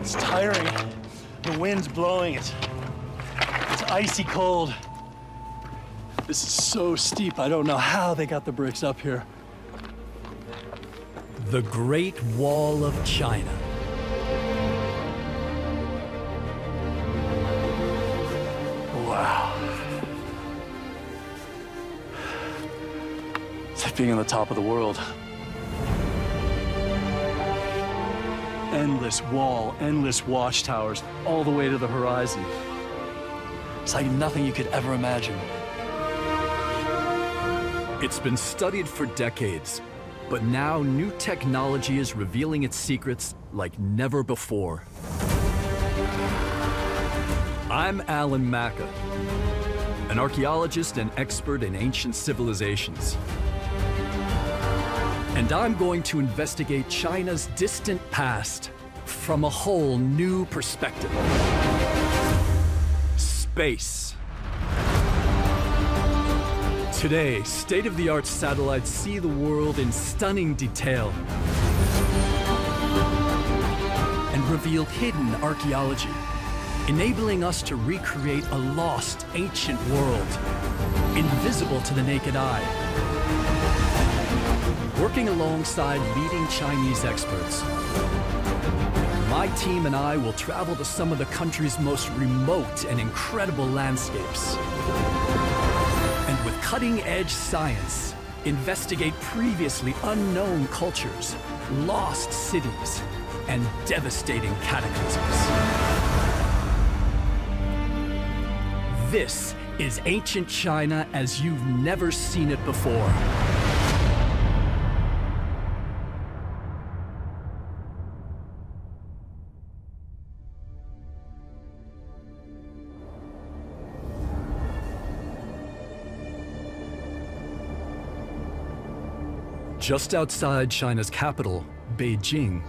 It's tiring. The wind's blowing. It's icy cold. This is so steep. I don't know how they got the bricks up here. The Great Wall of China. Wow. It's like being on the top of the world. Endless wall, endless watchtowers, all the way to the horizon. It's like nothing you could ever imagine. It's been studied for decades, but now new technology is revealing its secrets like never before. I'm Alan Maca, an archaeologist and expert in ancient civilizations. And I'm going to investigate China's distant past from a whole new perspective. Space. Today, state-of-the-art satellites see the world in stunning detail and reveal hidden archaeology, enabling us to recreate a lost ancient world, invisible to the naked eye. Working alongside leading Chinese experts, my team and I will travel to some of the country's most remote and incredible landscapes. And with cutting-edge science, investigate previously unknown cultures, lost cities, and devastating cataclysms. This is ancient China as you've never seen it before. Just outside China's capital, Beijing,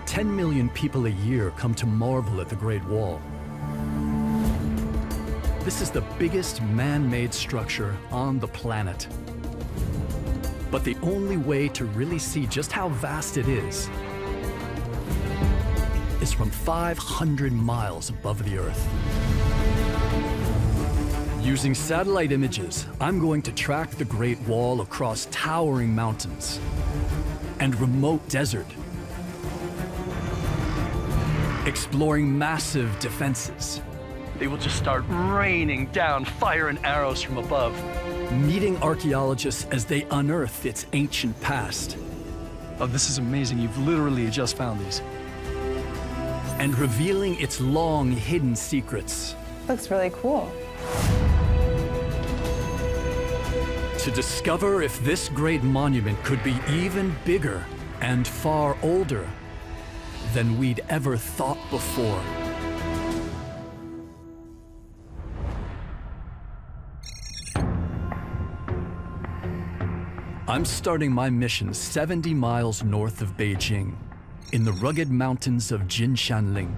10 million people a year come to marvel at the Great Wall. This is the biggest man-made structure on the planet. But the only way to really see just how vast it is from 500 miles above the Earth. Using satellite images, I'm going to track the Great Wall across towering mountains and remote desert, exploring massive defenses. They will just start raining down fire and arrows from above. Meeting archaeologists as they unearth its ancient past. Oh, this is amazing. You've literally just found these. And revealing its long hidden secrets. Looks really cool. To discover if this great monument could be even bigger and far older than we'd ever thought before. I'm starting my mission 70 miles north of Beijing, in the rugged mountains of Jinshanling,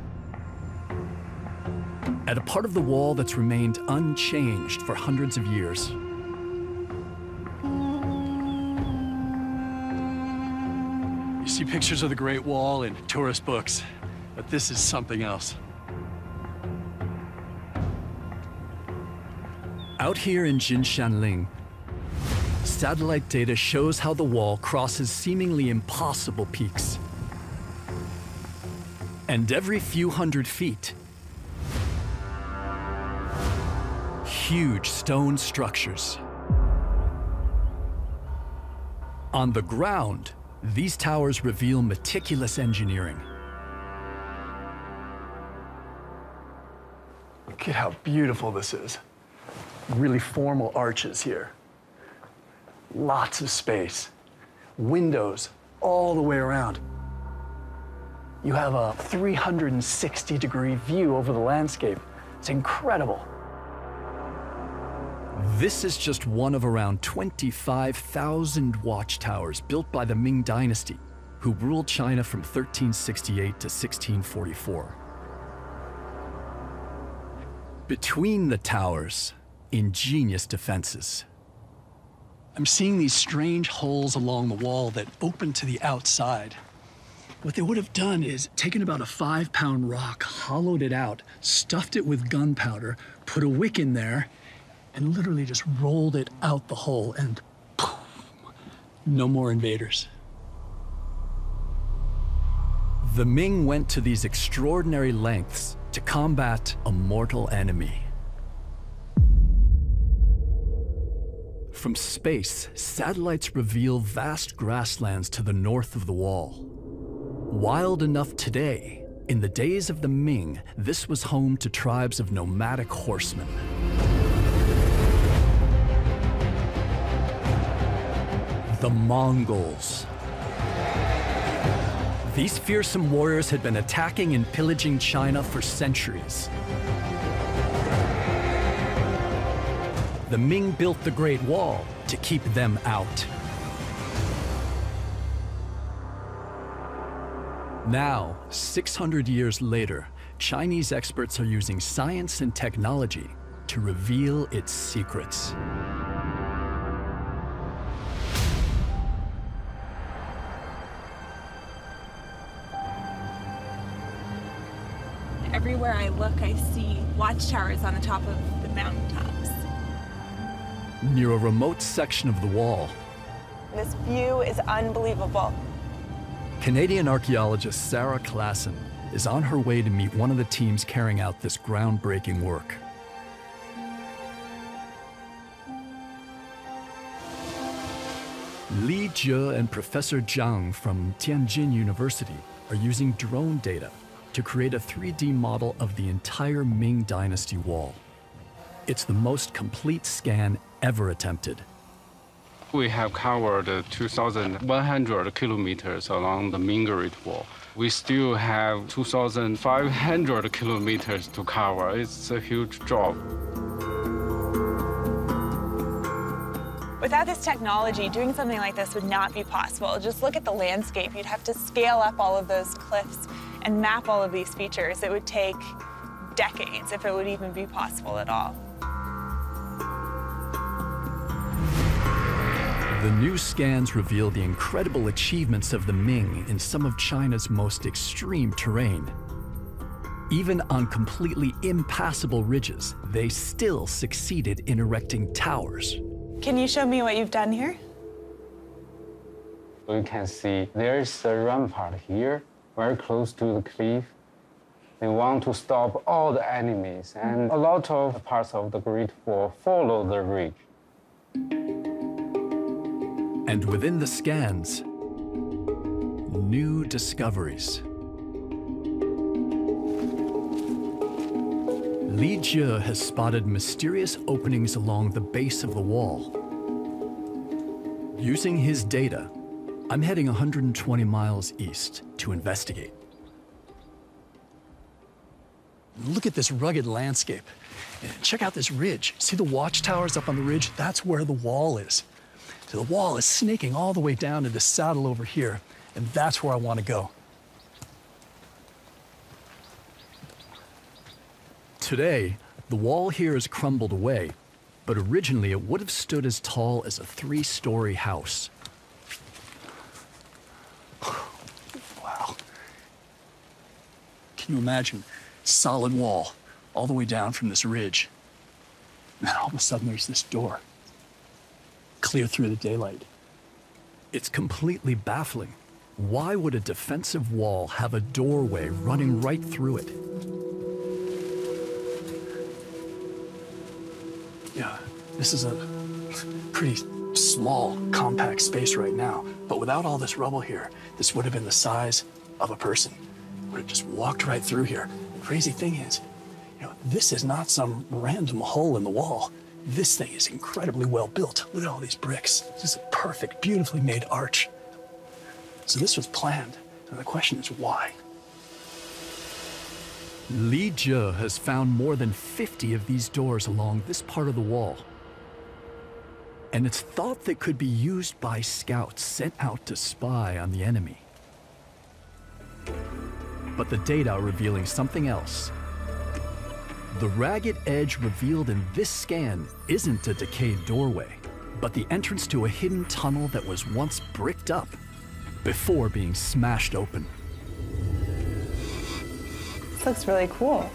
at a part of the wall that's remained unchanged for hundreds of years. You see pictures of the Great Wall in tourist books, but this is something else. Out here in Jinshanling, satellite data shows how the wall crosses seemingly impossible peaks. And every few hundred feet, huge stone structures. On the ground, these towers reveal meticulous engineering. Look at how beautiful this is. Really formal arches here. Lots of space. Windows all the way around. You have a 360-degree view over the landscape. It's incredible. This is just one of around 25,000 watchtowers built by the Ming Dynasty, who ruled China from 1368 to 1644. Between the towers, ingenious defenses. I'm seeing these strange holes along the wall that open to the outside. What they would have done is taken about a 5-pound rock, hollowed it out, stuffed it with gunpowder, put a wick in there, and literally just rolled it out the hole, and boom, no more invaders. The Ming went to these extraordinary lengths to combat a mortal enemy. From space, satellites reveal vast grasslands to the north of the wall. Wild enough today, in the days of the Ming, this was home to tribes of nomadic horsemen. The Mongols. These fearsome warriors had been attacking and pillaging China for centuries. The Ming built the Great Wall to keep them out. Now, 600 years later, Chinese experts are using science and technology to reveal its secrets. Everywhere I look, I see watchtowers on the top of the mountaintops. Near a remote section of the wall, This view is unbelievable. Canadian archaeologist Sarah Klassen is on her way to meet one of the teams carrying out this groundbreaking work. Li Jie and Professor Zhang from Tianjin University are using drone data to create a 3D model of the entire Ming Dynasty wall. It's the most complete scan ever attempted. We have covered 2,100 kilometers along the Ming Great Wall. We still have 2,500 kilometers to cover. It's a huge job. Without this technology, doing something like this would not be possible. Just look at the landscape. You'd have to scale up all of those cliffs and map all of these features. It would take decades if it would even be possible at all. The new scans reveal the incredible achievements of the Ming in some of China's most extreme terrain. Even on completely impassable ridges, they still succeeded in erecting towers. Can you show me what you've done here? You can see there's a rampart here, very close to the cliff. They want to stop all the enemies, and a lot of parts of the Great Wall follow the ridge. And within the scans, new discoveries. Li Jie has spotted mysterious openings along the base of the wall. Using his data, I'm heading 120 miles east to investigate. Look at this rugged landscape. Check out this ridge. See the watchtowers up on the ridge? That's where the wall is. So the wall is snaking all the way down to the saddle over here, and that's where I want to go. Today, the wall here has crumbled away, but originally it would have stood as tall as a 3-story house. Wow. Can you imagine? Solid wall all the way down from this ridge. And then all of a sudden there's this door. Clear through the daylight. It's completely baffling. Why would a defensive wall have a doorway running right through it? Yeah, this is a pretty small, compact space right now, but without all this rubble here, this would have been the size of a person. Would have just walked right through here. The crazy thing is, this is not some random hole in the wall. This thing is incredibly well built. Look at all these bricks. This is a perfect, beautifully made arch. So this was planned. And the question is why? Li Jie has found more than 50 of these doors along this part of the wall. And it's thought they could be used by scouts sent out to spy on the enemy. But the data are revealing something else. The ragged edge revealed in this scan isn't a decayed doorway, but the entrance to a hidden tunnel that was once bricked up before being smashed open. looks really cool.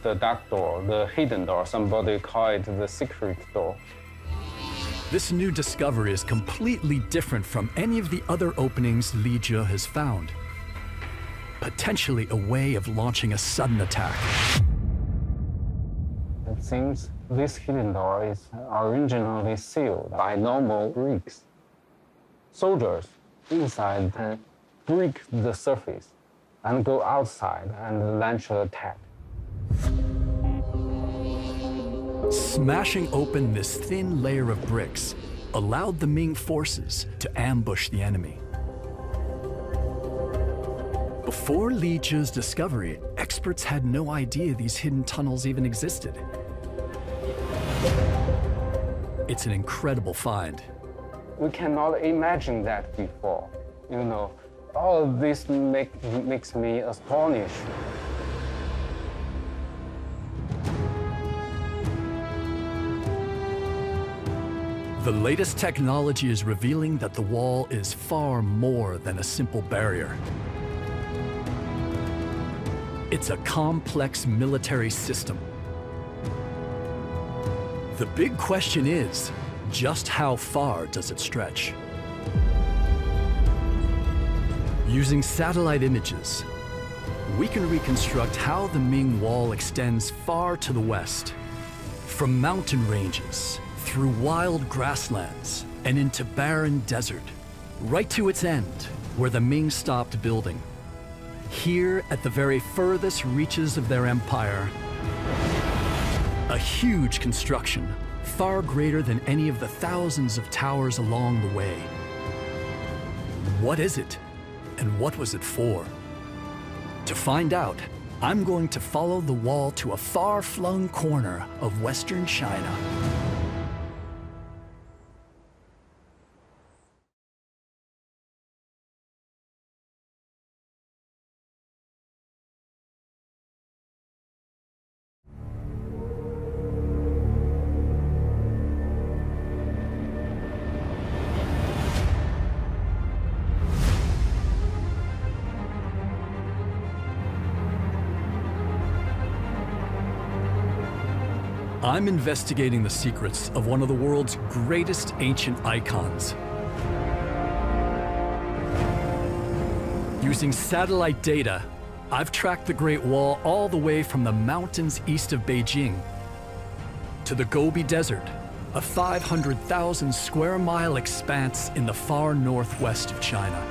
The dark door, the hidden door, somebody call it the secret door. This new discovery is completely different from any of the other openings Li Jie has found. Potentially a way of launching a sudden attack. It seems this hidden door is originally sealed by normal bricks. Soldiers inside can break the surface and go outside and launch an attack. Smashing open this thin layer of bricks allowed the Ming forces to ambush the enemy. Before Li Jie's discovery, experts had no idea these hidden tunnels even existed. It's an incredible find. We cannot imagine that before. You know, all of this makes me astonished. The latest technology is revealing that the wall is far more than a simple barrier. It's a complex military system. The big question is, just how far does it stretch? Using satellite images, we can reconstruct how the Ming Wall extends far to the west, from mountain ranges, through wild grasslands, and into barren desert, right to its end, where the Ming stopped building. Here, at the very furthest reaches of their empire, a huge construction, far greater than any of the thousands of towers along the way. What is it, and what was it for? To find out, I'm going to follow the wall to a far-flung corner of Western China. I'm investigating the secrets of one of the world's greatest ancient icons. Using satellite data, I've tracked the Great Wall all the way from the mountains east of Beijing to the Gobi Desert, a 500,000 square mile expanse in the far northwest of China.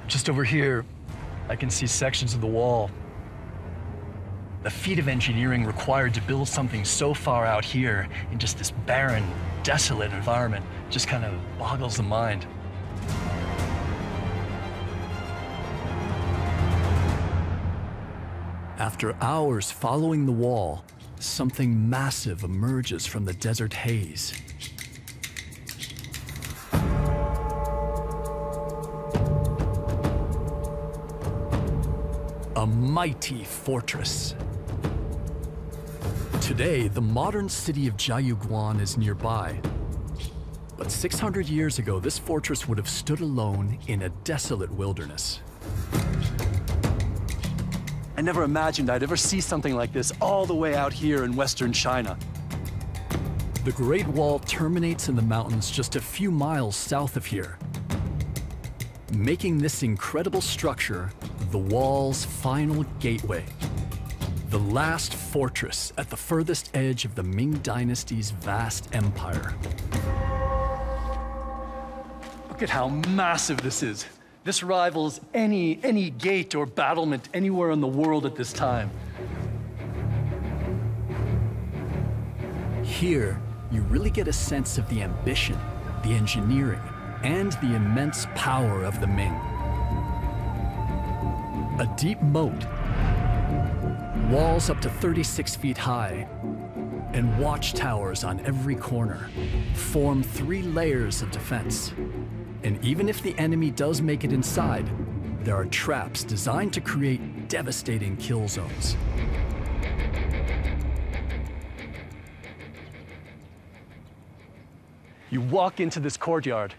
Just over here, I can see sections of the wall. The feat of engineering required to build something so far out here in just this barren, desolate environment just kind of boggles the mind. After hours following the wall, something massive emerges from the desert haze. A mighty fortress. Today, the modern city of Jiayuguan is nearby. But 600 years ago, this fortress would have stood alone in a desolate wilderness. I never imagined I'd ever see something like this all the way out here in Western China. The Great Wall terminates in the mountains just a few miles south of here, making this incredible structure the wall's final gateway. The last fortress at the furthest edge of the Ming Dynasty's vast empire. Look at how massive this is. This rivals any gate or battlement anywhere in the world at this time. Here, you really get a sense of the ambition, the engineering, and the immense power of the Ming. A deep moat, walls up to 36 feet high, and watchtowers on every corner form 3 layers of defense. And even if the enemy does make it inside, there are traps designed to create devastating kill zones. You walk into this courtyard,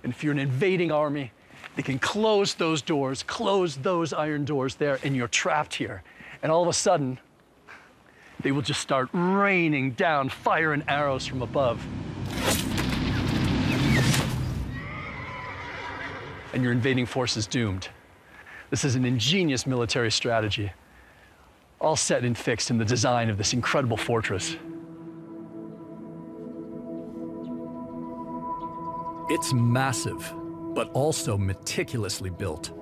And if you're an invading army, they can close those doors, close those iron doors there, and you're trapped here. And all of a sudden, they will just start raining down fire and arrows from above. And your invading force is doomed. This is an ingenious military strategy, all set and fixed in the design of this incredible fortress. It's massive, but also meticulously built.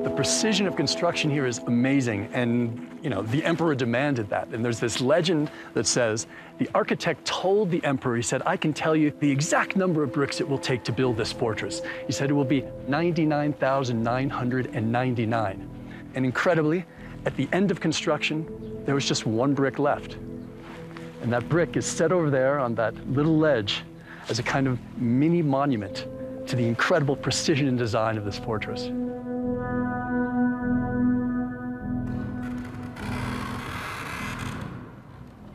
The precision of construction here is amazing, and the emperor demanded that. And there's this legend that says the architect told the emperor, he said, I can tell you the exact number of bricks it will take to build this fortress. He said it will be 99,999. And incredibly, at the end of construction, there was just one brick left. And that brick is set over there on that little ledge as a kind of mini monument to the incredible precision and design of this fortress.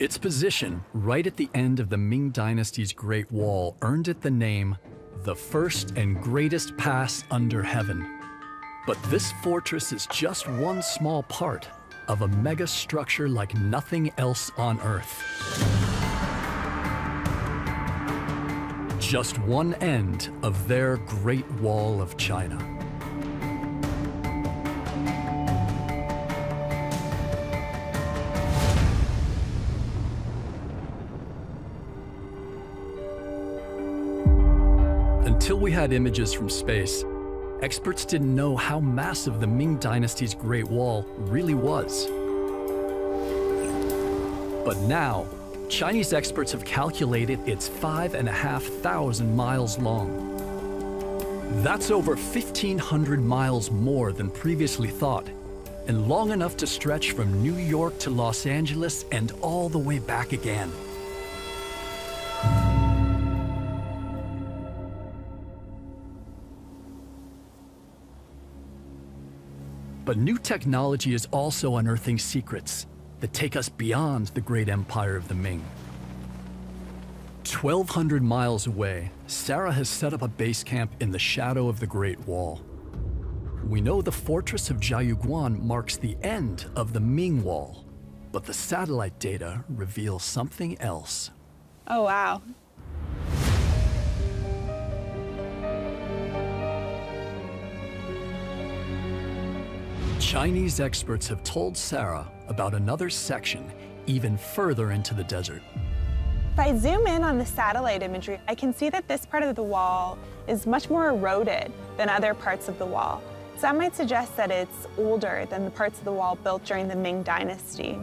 Its position right at the end of the Ming Dynasty's Great Wall earned it the name, the first and greatest pass under heaven. But this fortress is just one small part of a mega structure like nothing else on Earth. Just one end of their Great Wall of China. Until we had images from space, experts didn't know how massive the Ming Dynasty's Great Wall really was. But now, Chinese experts have calculated it's 5,500 miles long. That's over 1,500 miles more than previously thought, and long enough to stretch from New York to Los Angeles and all the way back again. But new technology is also unearthing secrets that take us beyond the great empire of the Ming. 1,200 miles away, Sarah has set up a base camp in the shadow of the Great Wall. We know the fortress of Jiayuguan marks the end of the Ming Wall, but the satellite data reveals something else. Oh, wow. Chinese experts have told Sarah about another section even further into the desert. If I zoom in on the satellite imagery, I can see that this part of the wall is much more eroded than other parts of the wall. So that might suggest that it's older than the parts of the wall built during the Ming Dynasty.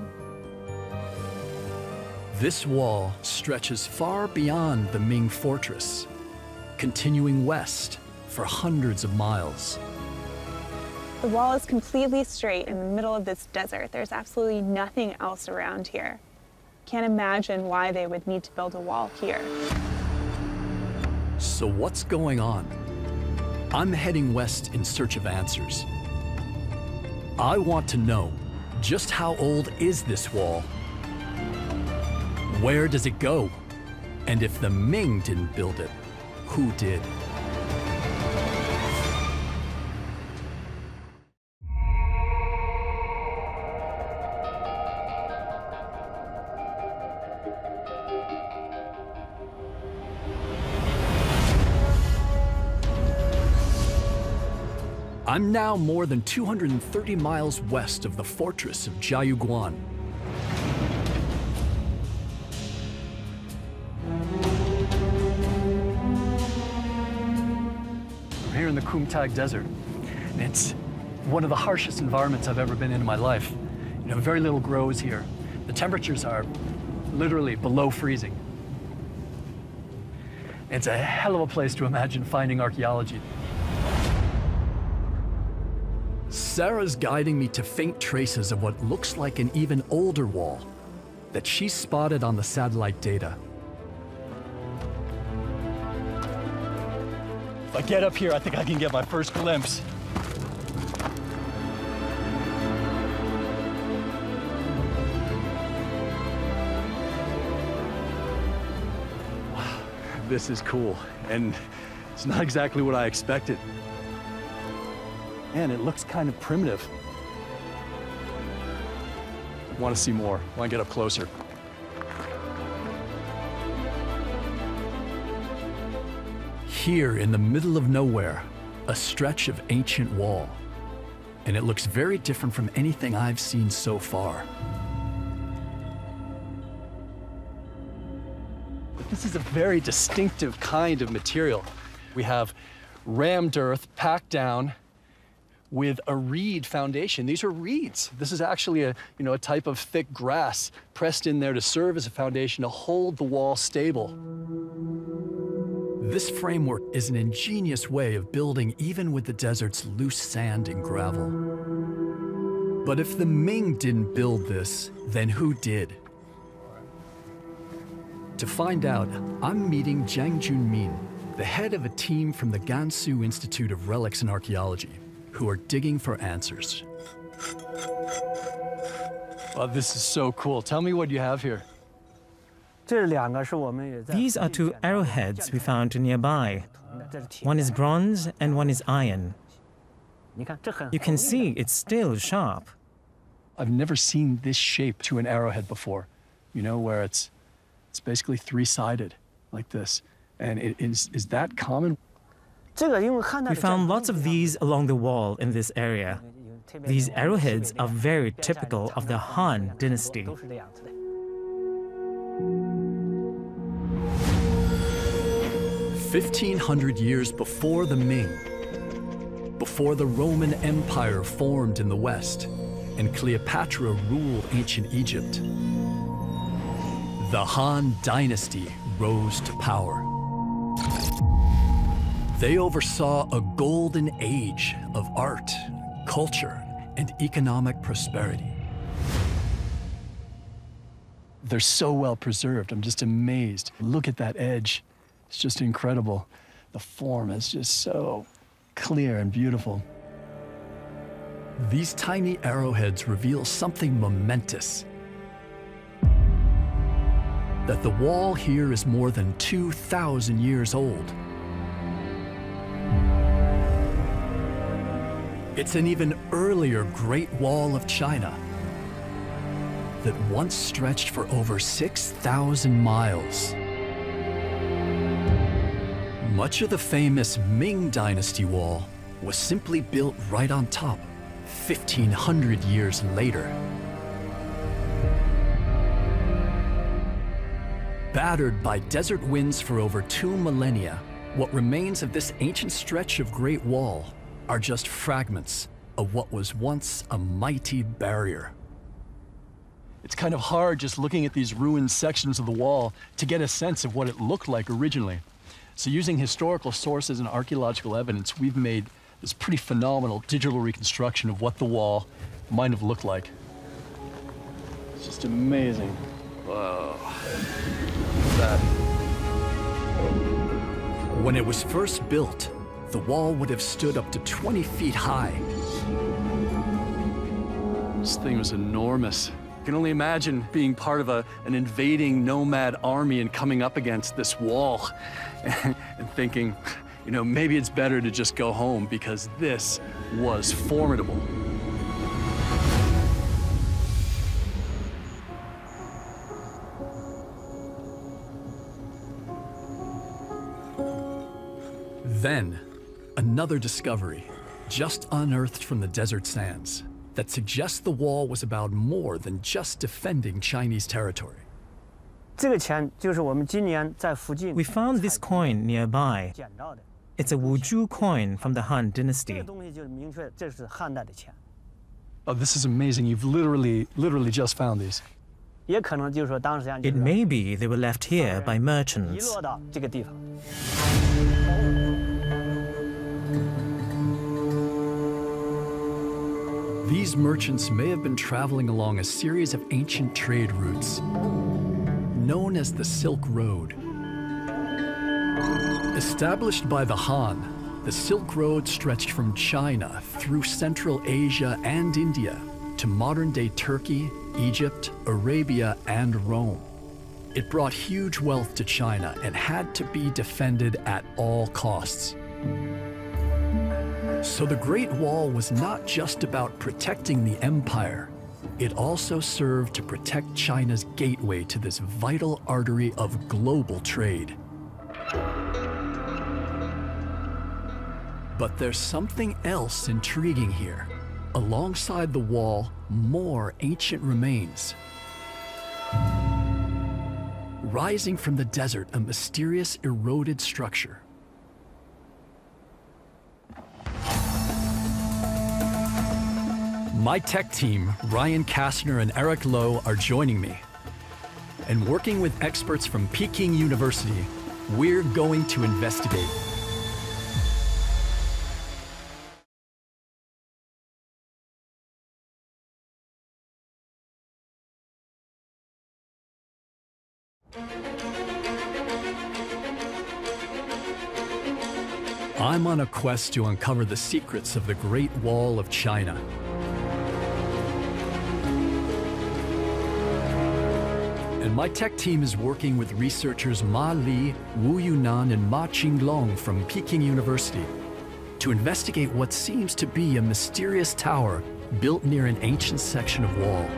This wall stretches far beyond the Ming fortress, continuing west for hundreds of miles. The wall is completely straight in the middle of this desert. There's absolutely nothing else around here. Can't imagine why they would need to build a wall here. So what's going on? I'm heading west in search of answers. I want to know, just how old is this wall? Where does it go? And if the Ming didn't build it, who did? I'm now more than 230 miles west of the fortress of Jiayuguan. We're here in the Kumtag Desert, and it's one of the harshest environments I've ever been in my life. Very little grows here. The temperatures are literally below freezing. It's a hell of a place to imagine finding archaeology. Sarah's guiding me to faint traces of what looks like an even older wall that she spotted on the satellite data. If I get up here, I think I can get my first glimpse. This is cool, and it's not exactly what I expected. And it looks kind of primitive. I want to see more. I want to get up closer. Here in the middle of nowhere, a stretch of ancient wall. And it looks very different from anything I've seen so far. This is a very distinctive kind of material. We have rammed earth packed down with a reed foundation. These are reeds. This is actually a type of thick grass pressed in there to serve as a foundation to hold the wall stable. This framework is an ingenious way of building even with the desert's loose sand and gravel. But if the Ming didn't build this, then who did? To find out, I'm meeting Jiang Junmin, the head of a team from the Gansu Institute of Relics and Archaeology, who are digging for answers. Wow, this is so cool. Tell me what you have here. These are two arrowheads we found nearby. One is bronze and one is iron. You can see it's still sharp. I've never seen this shape to an arrowhead before, where it's basically three-sided like this. And is that common? We found lots of these along the wall in this area. These arrowheads are very typical of the Han dynasty. 1,500 years before the Ming, before the Roman Empire formed in the West and Cleopatra ruled ancient Egypt, the Han dynasty rose to power. They oversaw a golden age of art, culture, and economic prosperity. They're so well preserved. I'm just amazed. Look at that edge. It's just incredible. The form is just so clear and beautiful. These tiny arrowheads reveal something momentous. That the wall here is more than 2,000 years old. It's an even earlier Great Wall of China that once stretched for over 6,000 miles. Much of the famous Ming Dynasty wall was simply built right on top 1,500 years later. Battered by desert winds for over 2 millennia, what remains of this ancient stretch of Great Wall are just fragments of what was once a mighty barrier. It's kind of hard just looking at these ruined sections of the wall to get a sense of what it looked like originally. So using historical sources and archaeological evidence, we've made this pretty phenomenal digital reconstruction of what the wall might have looked like. It's just amazing. Whoa. Look at that. When it was first built, the wall would have stood up to 20 feet high. This thing was enormous. I can only imagine being part of an invading nomad army and coming up against this wall and thinking, maybe it's better to just go home because this was formidable. Then, another discovery, just unearthed from the desert sands, that suggests the wall was about more than just defending Chinese territory. We found this coin nearby. It's a Wuzhou coin from the Han dynasty. Oh, this is amazing. You've literally just found these. It may be they were left here by merchants. These merchants may have been traveling along a series of ancient trade routes, known as the Silk Road. Established by the Han, the Silk Road stretched from China through Central Asia and India to modern-day Turkey, Egypt, Arabia, and Rome. It brought huge wealth to China and had to be defended at all costs. So the Great Wall was not just about protecting the empire. It also served to protect China's gateway to this vital artery of global trade. But there's something else intriguing here. Alongside the wall, more ancient remains. Rising from the desert, a mysterious eroded structure. My tech team, Ryan Kastner and Eric Lowe, are joining me. And working with experts from Peking University, we're going to investigate. I'm on a quest to uncover the secrets of the Great Wall of China. And my tech team is working with researchers Ma Li, Wu Yunan, and Ma Qinglong from Peking University to investigate what seems to be a mysterious tower built near an ancient section of wall.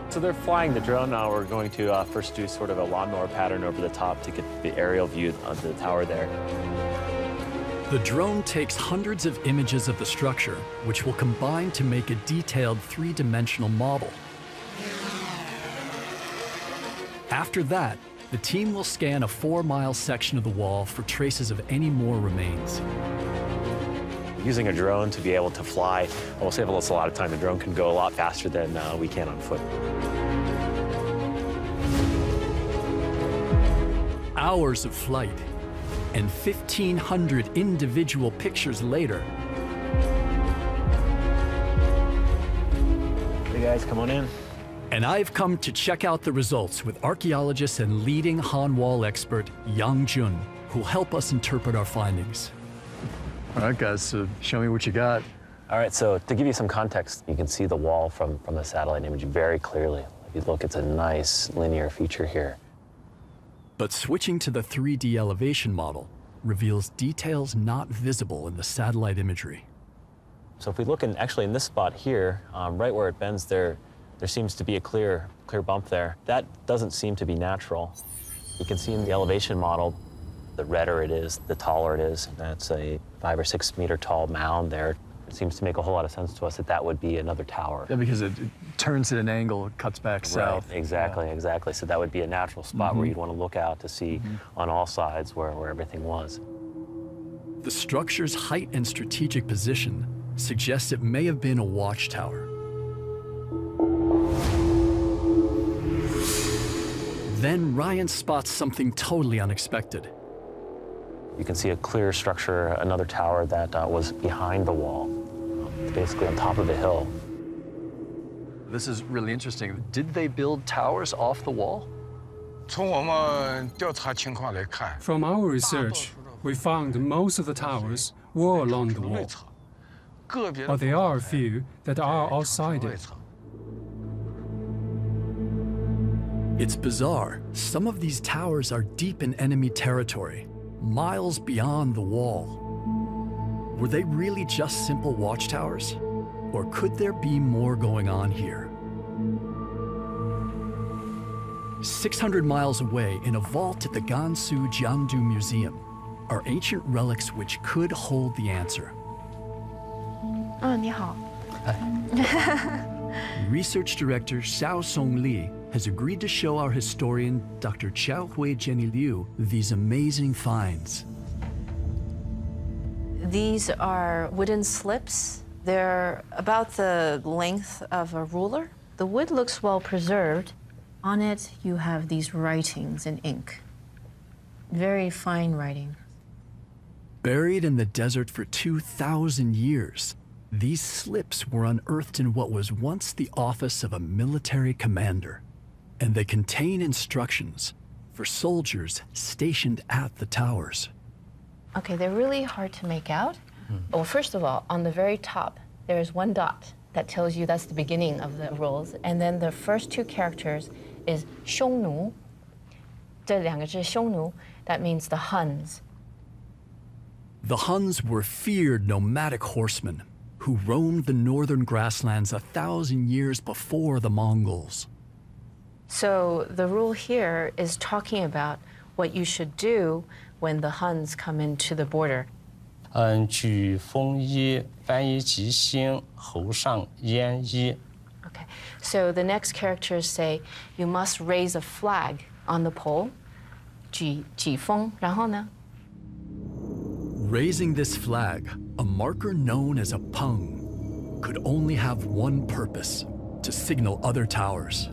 So they're flying the drone now. We're going to first do sort of a lawnmower pattern over the top to get the aerial view of the tower there. The drone takes hundreds of images of the structure, which will combine to make a detailed three-dimensional model. After that, the team will scan a 4-mile section of the wall for traces of any more remains. Using a drone to be able to fly will save us a lot of time. The drone can go a lot faster than we can on foot. Hours of flight, and 1,500 individual pictures later. Hey guys, come on in. And I've come to check out the results with archaeologist and leading Han Wall expert Yang Jun, who'll help us interpret our findings. All right, guys, so show me what you got. All right, so to give you some context, you can see the wall from the satellite image very clearly. If you look, it's a nice linear feature here. But switching to the 3D elevation model reveals details not visible in the satellite imagery. So if we look actually in this spot here, right where it bends there seems to be a clear bump there. That doesn't seem to be natural. You can see in the elevation model, the redder it is, the taller it is. That's a 5 or 6 meter tall mound there. It seems to make a whole lot of sense to us that that would be another tower. Yeah, because it turns at an angle, it cuts back south. Right, exactly, yeah. Exactly. So that would be a natural spot where you'd want to look out to see on all sides where everything was. The structure's height and strategic position suggests it may have been a watchtower. Then Ryan spots something totally unexpected. You can see a clear structure, another tower that was behind the wall, basically on top of a hill. This is really interesting. Did they build towers off the wall? From our research, we found most of the towers were along the wall, but there are a few that are outside it. It's bizarre. Some of these towers are deep in enemy territory, miles beyond the wall. Were they really just simple watchtowers? Or could there be more going on here? 600 miles away, in a vault at the Gansu Jiangdu Museum, are ancient relics which could hold the answer. 你好。 Research director Xiao Song Li has agreed to show our historian, Dr. Xiaohui Jenny Liu, these amazing finds. These are wooden slips. They're about the length of a ruler. The wood looks well preserved. On it, you have these writings in ink. Very fine writing. Buried in the desert for 2,000 years, these slips were unearthed in what was once the office of a military commander. And they contain instructions for soldiers stationed at the towers. Okay, they're really hard to make out. Well, first of all, on the very top, there's one dot that tells you that's the beginning of the rules. And then the first two characters is 匈奴,这两个是匈奴 that means the Huns. The Huns were feared nomadic horsemen who roamed the northern grasslands 1,000 years before the Mongols. So the rule here is talking about what you should do when the Huns come into the border. 举风衣，翻衣吉星，侯上焉衣。 Okay, so the next characters say you must raise a flag on the pole. 举风，然后呢？ Raising this flag, a marker known as a pung, could only have one purpose: to signal other towers.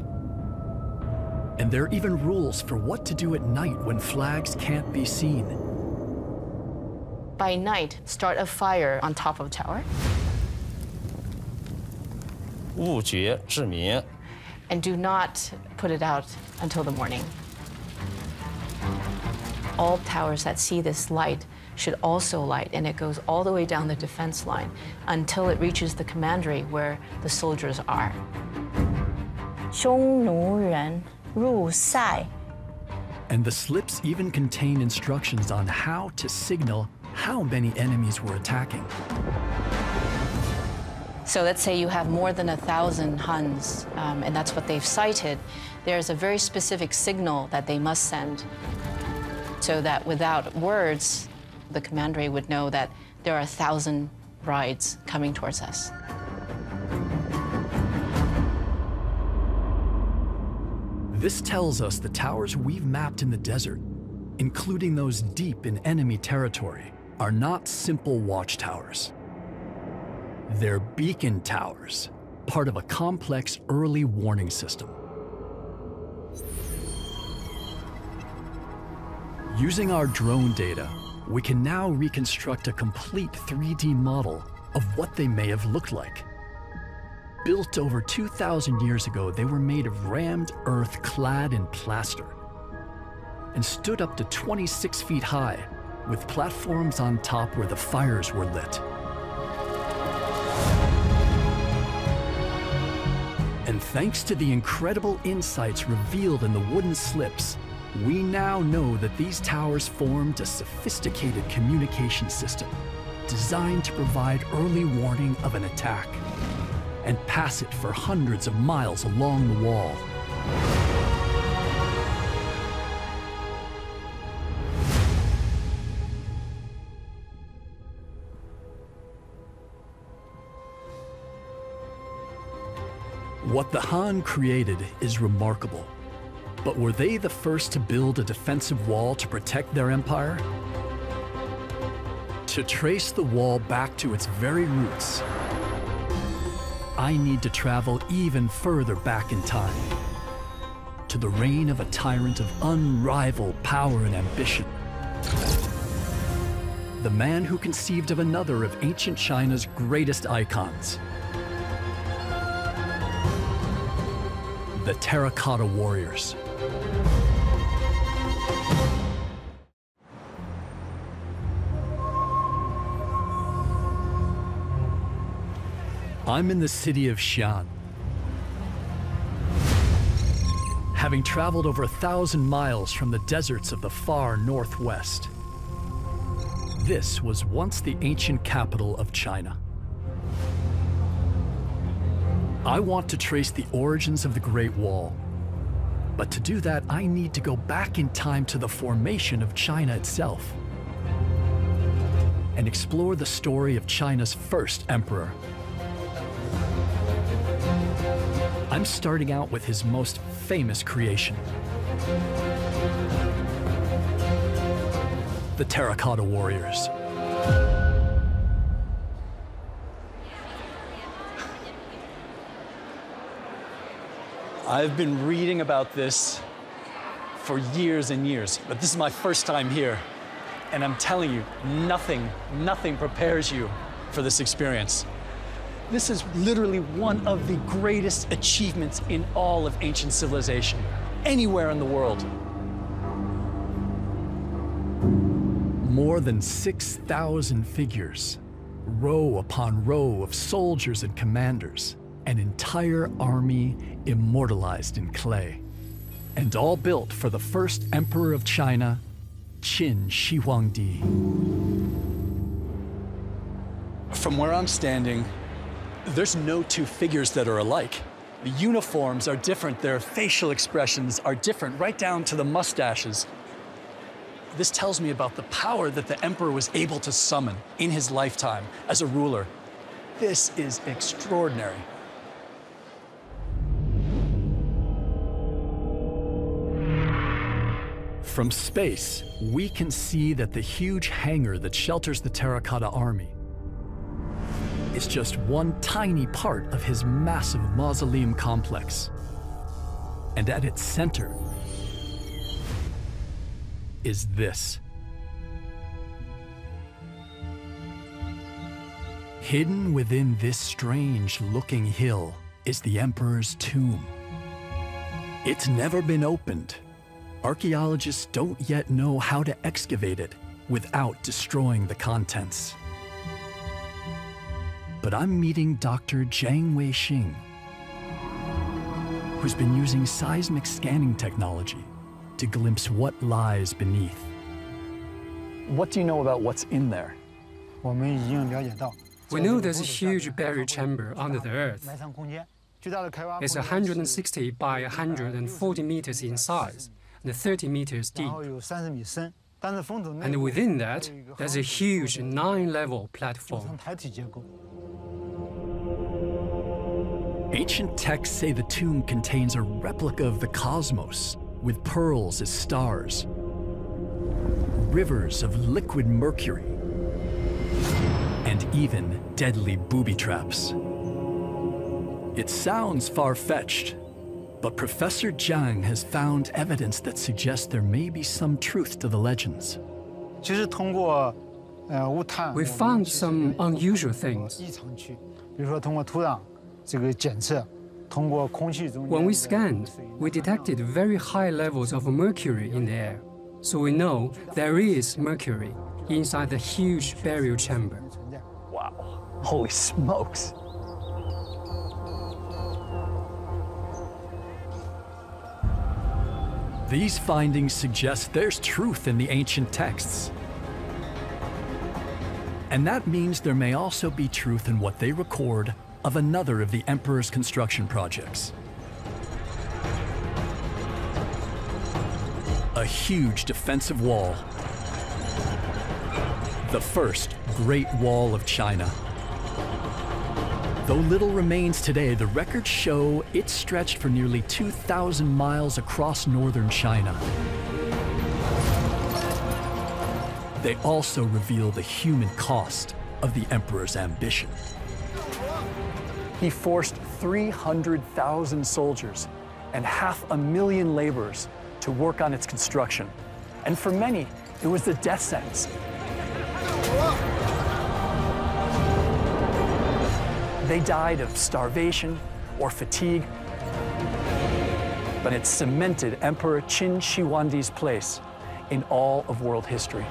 And there are even rules for what to do at night when flags can't be seen. By night, start a fire on top of the tower. 勿觉至明。 And do not put it out until the morning. All towers that see this light should also light, and it goes all the way down the defense line until it reaches the commandery where the soldiers are. 匈奴人入塞。 And the slips even contain instructions on how to signal how many enemies were attacking. So let's say you have more than 1,000 Huns, and that's what they've cited. There's a very specific signal that they must send so that without words, the commandery would know that there are 1,000 brides coming towards us. This tells us the towers we've mapped in the desert, including those deep in enemy territory, are not simple watchtowers. They're beacon towers, part of a complex early warning system. Using our drone data, we can now reconstruct a complete 3D model of what they may have looked like. Built over 2,000 years ago, they were made of rammed earth clad in plaster and stood up to 26 feet high, with platforms on top where the fires were lit. And thanks to the incredible insights revealed in the wooden slips, we now know that these towers formed a sophisticated communication system designed to provide early warning of an attack and pass it for hundreds of miles along the wall. What the Han created is remarkable, but were they the first to build a defensive wall to protect their empire? To trace the wall back to its very roots, I need to travel even further back in time, to the reign of a tyrant of unrivaled power and ambition. The man who conceived of another of ancient China's greatest icons, the Terracotta Warriors. I'm in the city of Xi'an. Having traveled over 1,000 miles from the deserts of the far northwest, this was once the ancient capital of China. I want to trace the origins of the Great Wall, but to do that, I need to go back in time to the formation of China itself and explore the story of China's first emperor. I'm starting out with his most famous creation, the Terracotta Warriors. I've been reading about this for years and years, but this is my first time here. And I'm telling you, nothing prepares you for this experience. This is literally one of the greatest achievements in all of ancient civilization, anywhere in the world. More than 6,000 figures, row upon row of soldiers and commanders, an entire army immortalized in clay. and all built for the first emperor of China, Qin Shi Huangdi. From where I'm standing, there's no two figures that are alike. The uniforms are different, their facial expressions are different, right down to the mustaches. This tells me about the power that the emperor was able to summon in his lifetime as a ruler. This is extraordinary. From space, we can see that the huge hangar that shelters the Terracotta Army is just one tiny part of his massive mausoleum complex. And at its center is this. Hidden within this strange-looking hill is the emperor's tomb. It's never been opened. Archaeologists don't yet know how to excavate it without destroying the contents. But I'm meeting Dr. Zhang Weixing, who's been using seismic scanning technology to glimpse what lies beneath. What do you know about what's in there? We know there's a huge buried chamber under the earth. It's 160 by 140 meters in size and 30 meters deep. And within that, there's a huge 9-level platform. Ancient texts say the tomb contains a replica of the cosmos, with pearls as stars, rivers of liquid mercury, and even deadly booby traps. It sounds far-fetched, but Professor Zhang has found evidence that suggests there may be some truth to the legends. We found some unusual things. When we scanned, we detected very high levels of mercury in the air. So we know there is mercury inside the huge burial chamber. Wow, holy smokes. These findings suggest there's truth in the ancient texts. And that means there may also be truth in what they record of another of the emperor's construction projects. A huge defensive wall. The first Great Wall of China. Though little remains today, the records show it stretched for nearly 2,000 miles across northern China. They also reveal the human cost of the emperor's ambition. He forced 300,000 soldiers and 500,000 laborers to work on its construction. And for many, it was the death sentence. They died of starvation or fatigue, but it cemented Emperor Qin Shi Huangdi's place in all of world history.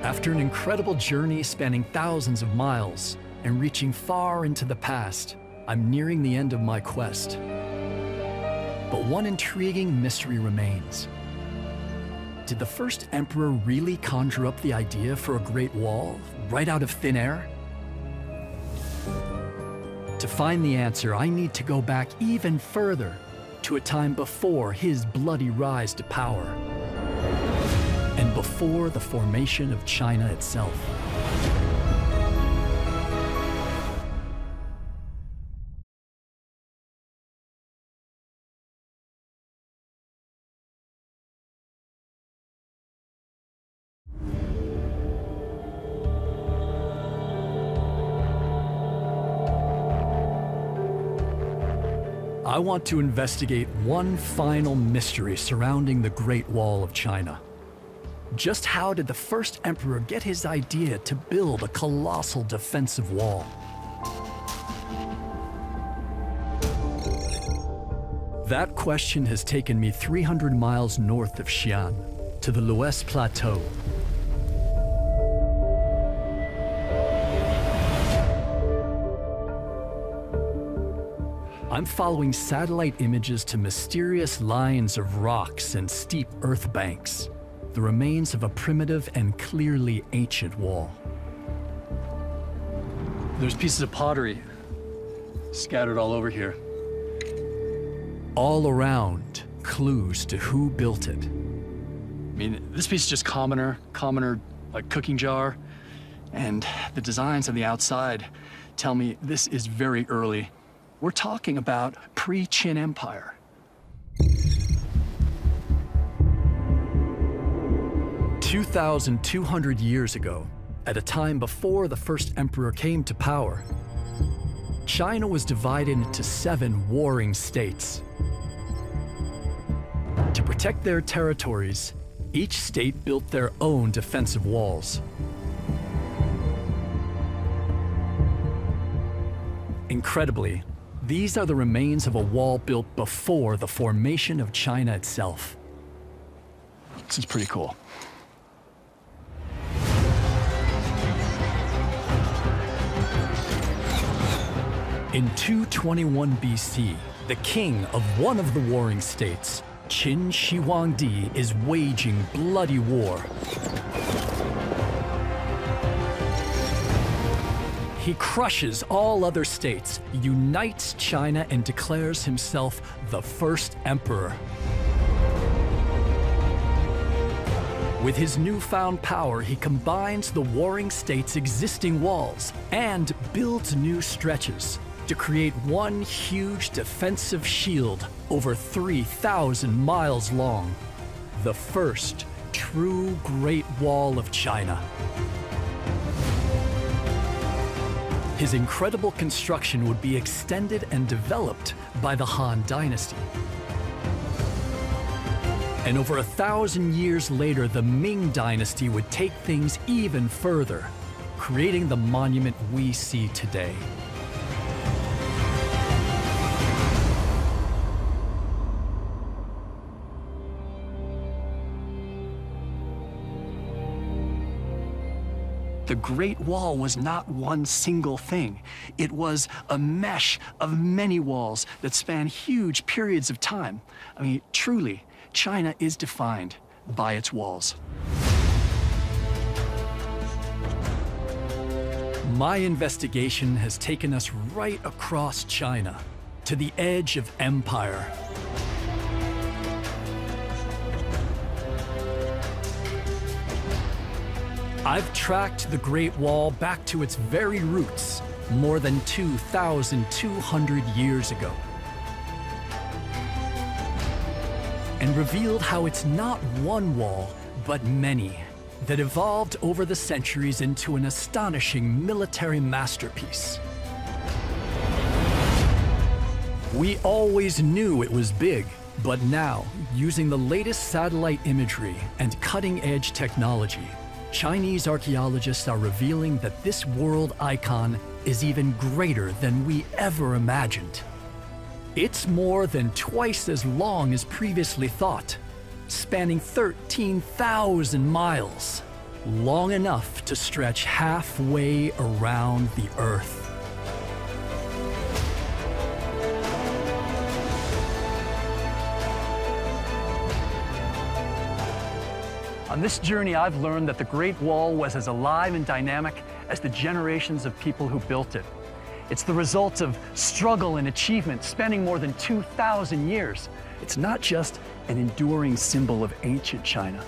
After an incredible journey spanning thousands of miles and reaching far into the past, I'm nearing the end of my quest. But one intriguing mystery remains. Did the first emperor really conjure up the idea for a great wall right out of thin air? To find the answer, I need to go back even further to a time before his bloody rise to power and before the formation of China itself. I want to investigate one final mystery surrounding the Great Wall of China. Just how did the first emperor get his idea to build a colossal defensive wall? That question has taken me 300 miles north of Xi'an to the Luoyes Plateau. I'm following satellite images to mysterious lines of rocks and steep earth banks, the remains of a primitive and clearly ancient wall. There's pieces of pottery scattered all over here. All around, clues to who built it. I mean, this piece is just commoner, like cooking jar. And the designs on the outside tell me this is very early. We're talking about pre-Qin Empire. "2,200 years ago, at a time before the first emperor came to power, China was divided into 7 warring states. To protect their territories, each state built their own defensive walls. Incredibly, these are the remains of a wall built before the formation of China itself. This is pretty cool. In 221 BC, the king of one of the warring states, Qin Shi Huangdi, is waging bloody war. He crushes all other states, unites China, and declares himself the first emperor. With his newfound power, he combines the warring states' existing walls and builds new stretches to create one huge defensive shield over 3,000 miles long, the first true Great Wall of China. His incredible construction would be extended and developed by the Han Dynasty. And over 1,000 years later, the Ming Dynasty would take things even further, creating the monument we see today. The Great Wall was not one single thing. It was a mesh of many walls that span huge periods of time. I mean, truly, China is defined by its walls. My investigation has taken us right across China, to the edge of empire. I've tracked the Great Wall back to its very roots, more than 2,200 years ago, and revealed how it's not one wall, but many, that evolved over the centuries into an astonishing military masterpiece. We always knew it was big, but now, using the latest satellite imagery and cutting-edge technology, Chinese archaeologists are revealing that this world icon is even greater than we ever imagined. It's more than twice as long as previously thought, spanning 13,000 miles, long enough to stretch halfway around the Earth. On this journey, I've learned that the Great Wall was as alive and dynamic as the generations of people who built it. It's the result of struggle and achievement spanning more than 2,000 years. It's not just an enduring symbol of ancient China.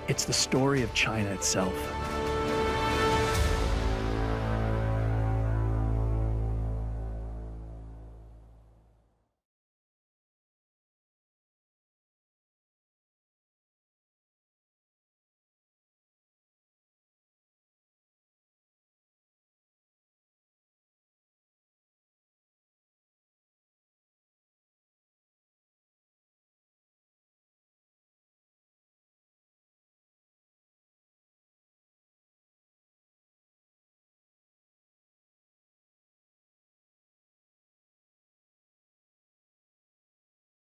It's the story of China itself.